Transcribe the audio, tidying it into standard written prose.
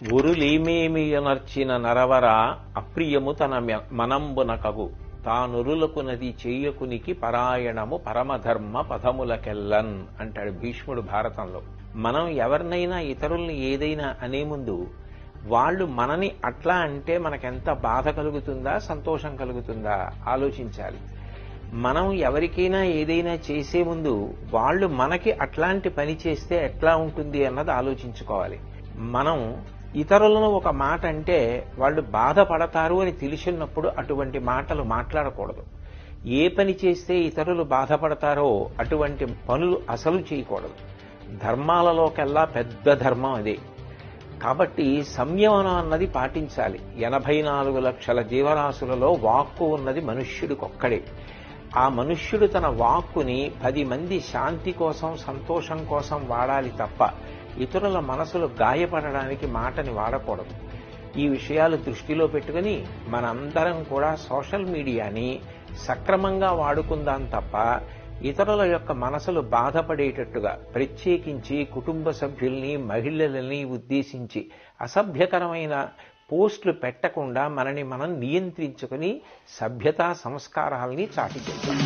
ఒరులేమేమియనర్చిన నరవర అప్రియము తన మనంబునకగు తానురులకు నది చేయకునికి పరాయణము పరమధర్మ పదములకెల్లన్ అంటాడు భీష్ముడు భారతంలో. మనం ఎవరినైనా ఇతరుల్ని ఏదైనా అనే ముందు వాళ్ళు మనని అట్లా అంటే మనకెంత బాధ కలుగుతుందా సంతోషం కలుగుతుందా ఆలోచించాలి. మనం ఎవరికైనా ఏదైనా చేసే ముందు వాళ్ళు మనకి అట్లాంటి పని చేస్తే ఎట్లా ఉంటుంది అన్నది ఆలోచించుకోవాలి. మనం ఇతరులను ఒక మాట అంటే వాళ్ళు బాధపడతారు అని తెలిసినప్పుడు అటువంటి మాటలు మాట్లాడకూడదు. ఏ పని చేస్తే ఇతరులు బాధపడతారో అటువంటి పనులు అసలు చేయకూడదు. ధర్మాలలోకెల్లా పెద్ద ధర్మం అదే. కాబట్టి సంయమనం అన్నది పాటించాలి. 84 లక్షల జీవరాశులలో వాక్కు ఉన్నది మనుష్యుడికొక్కడే. ఆ మనుష్యుడు తన వాక్కుని 10 మంది శాంతి కోసం సంతోషం కోసం వాడాలి తప్ప ఇతరుల మనసులు గాయపడడానికి మాటని వాడకూడదు. ఈ విషయాలు దృష్టిలో పెట్టుకుని మనందరం కూడా సోషల్ మీడియాని సక్రమంగా వాడుకుందాం తప్ప ఇతరుల యొక్క మనసులు బాధపడేటట్టుగా ప్రత్యేకించి కుటుంబ సభ్యుల్ని మహిళలని ఉద్దేశించి అసభ్యకరమైన పోస్టులు పెట్టకుండా మనని మనం నియంత్రించుకుని సభ్యతా సంస్కారాల్ని చాటి చెప్తాం.